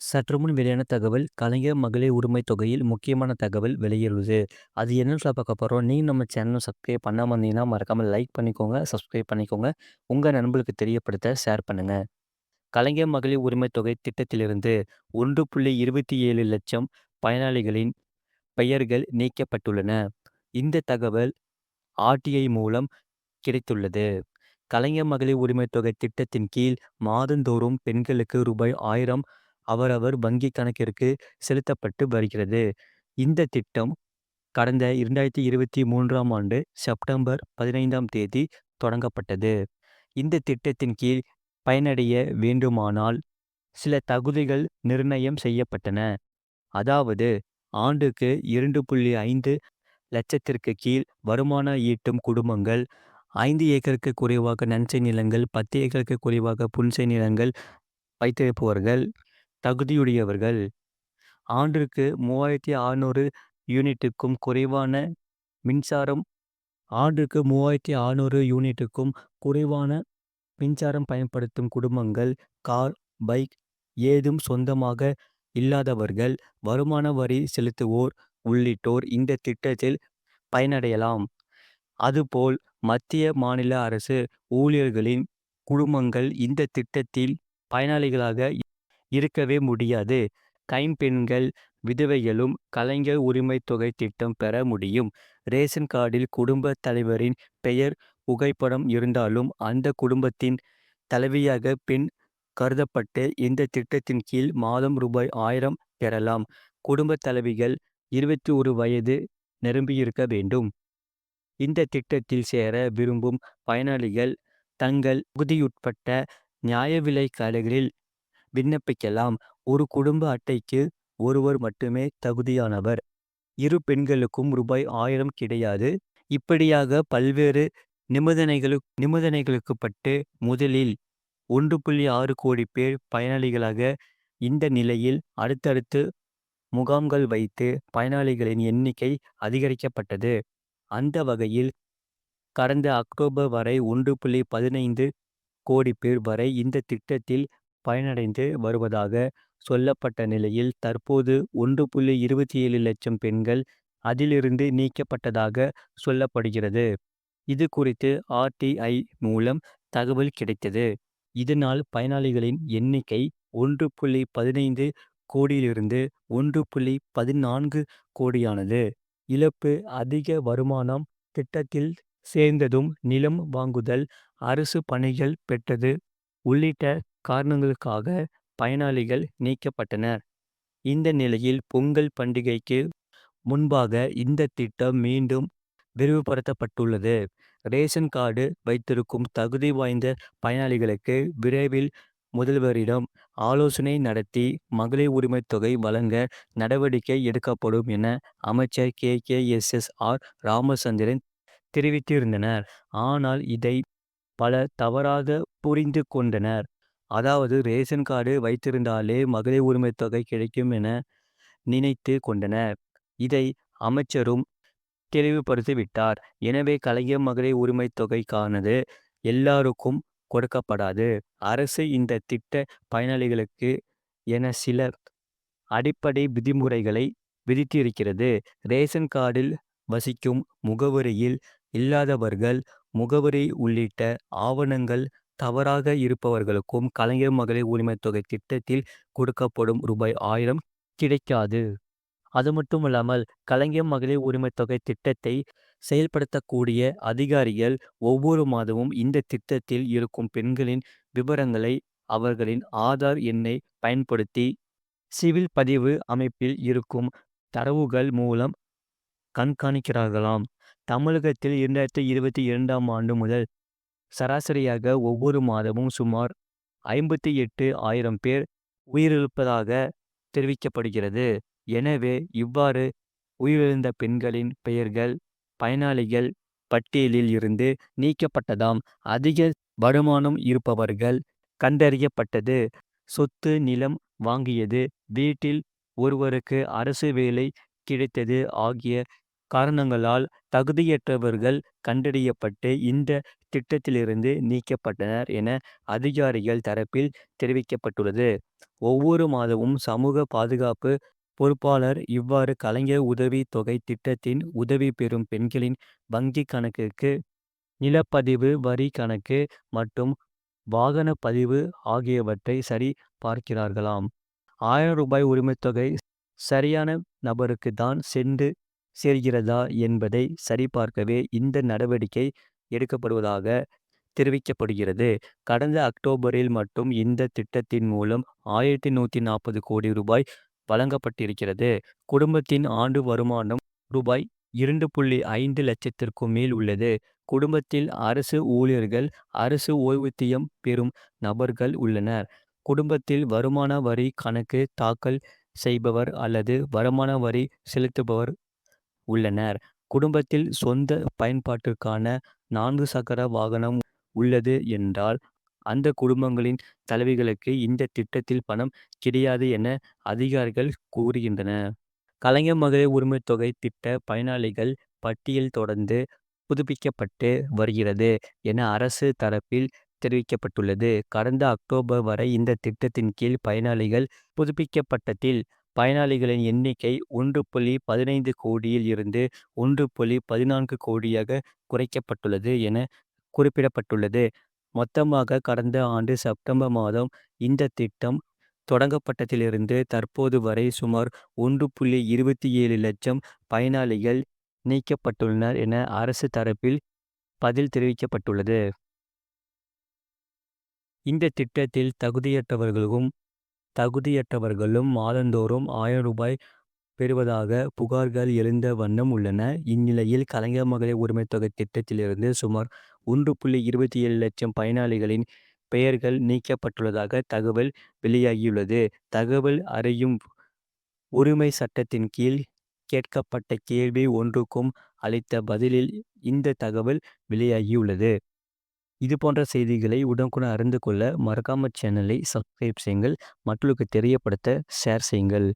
சற்றுமுன் வெளியான தகவல், கலைஞர் மகளிர் உரிமைத் தொகையில் முக்கியமான தகவல் வெளியிடுது. அது என்னன்னு பார்க்க போறோம். நீங்க நம்ம சேனல சப்ஸ்கிரைப் பண்ணாம இருந்தீங்கன்னா, மறக்காம லைக் பண்ணிக்கோங்க, சப்ஸ்கிரைப் பண்ணிக்கோங்க. உங்க நண்பர்களுக்கு தெரியப்படுத்த ஷேர் பண்ணுங்க. கலைஞர் மகளிர் உரிமைத் தொகை திட்டத்திலிருந்து 1.27 லட்சம் பயனாளிகளின் பெயர்கள் நீக்கப்பட்டுள்ளன. இந்த தகவல் ஆர்டிஐ மூலம் கிடைத்துள்ளது. கலைஞர் மகளிர் உரிமைத் தொகை திட்டத்தின் கீழ் மாதந்தோறும் பெண்களுக்கு ரூபாய் 1000 அவரவர் வங்கி கணக்கிற்கு செலுத்தப்பட்டு வருகிறது. இந்த திட்டம் கடந்த 2023ஆம் ஆண்டு செப்டம்பர் 15ஆம் தேதி தொடங்கப்பட்டது. இந்த திட்டத்தின் கீழ் பயனடைய வேண்டுமானால் சில தகுதிகள் நிர்ணயம் செய்யப்பட்டன. அதாவது ஆண்டுக்கு 2.5 லட்சத்திற்கு கீழ் வருமானம் ஈட்டும் குடும்பங்கள், 5 ஏக்கருக்கு குறைவாக நன்செய் நிலங்கள், 10 ஏக்கருக்கு குறைவாக புன்செய் நிலங்கள் வைத்திருப்பவர்கள் தகுதியுடையவர்கள். ஆண்டிற்கு 3600 யூனிட்டுக்கும் குறைவான மின்சாரம் ஆண்டிற்கு 3600 யூனிட்டுக்கும் குறைவான மின்சாரம் பயன்படுத்தும் குடும்பங்கள், கார், பைக் ஏதும் சொந்தமாக இல்லாதவர்கள், வருமான வரி செலுத்துவோர் உள்ளிட்டோர் இந்த திட்டத்தில் பயனடையலாம். அதுபோல் மத்திய, மாநில அரசு ஊழியர்களின் குடும்பங்கள் இந்த திட்டத்தில் பயனாளிகளாக இருக்கவே முடியாது. கைம்பெண்கள், விதவைகளும் கலைஞர் உரிமைத் தொகை திட்டம் பெற முடியும். ரேஷன் கார்டில் குடும்ப தலைவரின் பெயர், புகைப்படம் இருந்தாலும் அந்த குடும்பத்தின் தலைவியாக பெண் கருதப்பட்டு இந்த திட்டத்தின் கீழ் மாதம் ரூபாய் 1000 பெறலாம். குடும்ப தலைவிகள் 21 வயது நிரம்பியிருக்க வேண்டும். இந்த திட்டத்தில் சேர விரும்பும் பயனாளிகள் தங்கள் தகுதியுட்பட்ட நியாய விலைக் கடைகளில் விண்ணப்பிக்கலாம். ஒரு குடும்ப அட்டைக்கு ஒருவர் மட்டுமே தகுதியானவர். இரு பெண்களுக்கும் ரூபாய் 1000 கிடையாது. இப்படியாக பல்வேறு நிபந்தனைகளுக்குட்பட்டு முதலில் 1.6 கோடி பேர் பயனாளிகளாக. இந்த நிலையில் அடுத்தடுத்து முகாம்கள் வைத்து பயனாளிகளின் எண்ணிக்கை அதிகரிக்கப்பட்டது. அந்த வகையில் கடந்த அக்டோபர் வரை 1.15 கோடி பேர் வரை இந்த திட்டத்தில் பயனடைந்து வருவதாக சொல்லப்பட்ட நிலையில், தற்போது 1.27 லட்சம் பெண்கள் அதிலிருந்து நீக்கப்பட்டதாக சொல்லப்படுகிறது. இது குறித்து ஆர்டிஐ மூலம் தகவல் கிடைத்தது. இதனால் பயனாளிகளின் எண்ணிக்கை 1.15 கோடியிலிருந்து 1.14 கோடியானது. இழப்பு: அதிக வருமானம், திட்டத்தில் சேர்ந்ததும் நிலம் வாங்குதல், அரசு பணிகள் பெற்றது உள்ளிட்ட காரணங்களுக்காக பயனாளிகள் நீக்கப்பட்டனர். இந்த நிலையில் பொங்கல் பண்டிகைக்கு முன்பாக இந்த திட்டம் மீண்டும் விரிவுபடுத்தப்பட்டுள்ளது. ரேஷன் கார்டு வைத்திருக்கும் தகுதி வாய்ந்த பயனாளிகளுக்கு விரைவில் முதல்வரிடம் ஆலோசனை நடத்தி மகளிர் உரிமைத் தொகை வழங்க நடவடிக்கை எடுக்கப்படும் என அமைச்சர் கே.எஸ்.எஸ்.ஆர். ராமச்சந்திரன் தெரிவித்திருந்தனர். ஆனால் இதை பலர் தவறாக புரிந்து கொண்டனர். அதாவது ரேஷன் கார்டு வைத்திருந்தாலே மகளிர் உரிமைத் தொகை கிடைக்கும் என நினைத்து கொண்டனர். இதை அமைச்சரும் தெளிவுபடுத்திவிட்டார். எனவே கலைஞர் மகளிர் உரிமைத் தொகைக்கானது எல்லாருக்கும் கொடுக்கப்படாது. அரசு இந்த திட்ட பயனாளிகளுக்கு என சில அடிப்படை விதிமுறைகளை விதித்திருக்கிறது. ரேஷன் கார்டில் வசிக்கும் முகவரியில் இல்லாதவர்கள், முகவரி உள்ளிட்ட ஆவணங்கள் தவறாக இருப்பவர்களுக்கும் கலைஞர் மகளிர் உரிமைத் தொகை திட்டத்தில் கொடுக்கப்படும் ரூபாய் 1000 கிடைக்காது. அது மட்டுமல்லாமல் கலைஞர் மகளிர் உரிமைத் தொகை திட்டத்தை செயல்படுத்தக்கூடிய அதிகாரிகள் ஒவ்வொரு மாதமும் இந்த திட்டத்தில் இருக்கும் பெண்களின் விவரங்களை அவர்களின் ஆதார் எண்ணை பயன்படுத்தி சிவில் பதிவு அமைப்பில் இருக்கும் தரவுகள் மூலம் கண்காணிக்கிறார்களாம். தமிழகத்தில் 2022ஆம் ஆண்டு முதல் சராசரியாக ஒவ்வொரு மாதமும் சுமார் 58,000 பேர் உயிரிழப்பதாக தெரிவிக்கப்படுகிறது. எனவே இவ்வாறு உயிரிழந்த பெண்களின் பெயர்கள் பயனாளிகள் பட்டியலில் இருந்து நீக்கப்பட்டதாம். அதிக வருமானம் இருப்பவர்கள் கண்டறியப்பட்டது. சொத்து, நிலம் வாங்கியது, வீட்டில் ஒருவருக்கு அரசு வேலை கிடைத்தது ஆகிய காரணங்களால் தகுதியற்றவர்கள் கண்டறியப்பட்டு இந்த திட்டத்திலிருந்து நீக்கப்பட்டனர் என அதிகாரிகள் தரப்பில் தெரிவிக்கப்பட்டுள்ளது. ஒவ்வொரு மாதமும் சமூக பாதுகாப்பு பொறுப்பாளர் இவ்வாறு கலைஞர் உதவித் தொகை திட்டத்தின் உதவி பெறும் பெண்களின் வங்கி கணக்குக்கு நிலப்பதிவு, வரி கணக்கு மற்றும் வாகன பதிவு ஆகியவற்றை சரி பார்க்கிறார்களாம். ரூ. 1000 உரிமைத்தொகை சரியான நபருக்கு தான் சென்று சேர்கிறதா என்பதை சரிபார்க்கவே இந்த நடவடிக்கை எடுக்கப்படுவதாக தெரிவிக்கப்படுகிறது. கடந்த அக்டோபரில் மட்டும் இந்த திட்டத்தின் மூலம் ரூ. 1140 கோடி வழங்கப்பட்டிருக்கிறது. குடும்பத்தின் ஆண்டு வருமானம் ரூபாய் 2.5 லட்சத்திற்கும் மேல் உள்ளது. குடும்பத்தில் அரசு ஊழியர்கள், அரசு ஓய்வூதியம் பெறும் நபர்கள் உள்ளனர். குடும்பத்தில் வருமான வரி கணக்கு தாக்கல் செய்பவர் அல்லது வருமான வரி செலுத்துபவர் உள்ளனர். குடும்பத்தில் சொந்த பயன்பாட்டிற்கான 4 சக்கர வாகனம் உள்ளது என்றால் அந்த குடும்பங்களின் தலைவிகளுக்கு இந்த திட்டத்தில் பணம் கிடையாது என அதிகாரிகள் கூறுகின்றனர். கலைஞர் மகளிர் உரிமைத் தொகை திட்ட பயனாளிகள் பட்டியல் தொடர்ந்து புதுப்பிக்கப்பட்டு வருகிறது என அரசு தரப்பில் தெரிவிக்கப்பட்டுள்ளது. கடந்த அக்டோபர் வரை இந்த திட்டத்தின் கீழ் பயனாளிகள் புதுப்பிக்கப்பட்டதில் பயனாளிகளின் எண்ணிக்கை 1.15 கோடியில் இருந்து 1.14 கோடியாக குறைக்கப்பட்டுள்ளது என குறிப்பிடப்பட்டுள்ளது. மொத்தமாக கடந்த ஆண்டு செப்டம்பர் மாதம் இந்த திட்டம் தொடங்கப்பட்டதிலிருந்து தற்போது வரை சுமார் 1.27 லட்சம் பயனாளிகள் நீக்கப்பட்டுள்ளனர் என அரசு தரப்பில் பதில் தெரிவிக்கப்பட்டுள்ளது. இந்த திட்டத்தில் தகுதியற்றவர்களும் மாதந்தோறும் ரூ. 1000 பெறுவதாக புகார்கள் எழுந்த வண்ணம் உள்ளன. இந்நிலையில் கலைஞர் மகளிர் உரிமைத் தொகை திட்டத்திலிருந்து சுமார் 1.27 லட்சம் பயனாளிகளின் பெயர்கள் நீக்கப்பட்டுள்ளதாக தகவல் வெளியாகியுள்ளது. தகவல் அறியும் உரிமை சட்டத்தின் கீழ் கேட்கப்பட்ட கேள்வி ஒன்றுக்கும் அளித்த பதிலில் இந்த தகவல் வெளியாகியுள்ளது. இது போன்ற செய்திகளை உடனுக்குடன் அறிந்து கொள்ள மறக்காம சேனலை சப்ஸ்கிரைப் செய்யுங்கள். மற்றவர்களுக்கு தெரியப்படுத்த ஷேர் செய்யுங்கள்.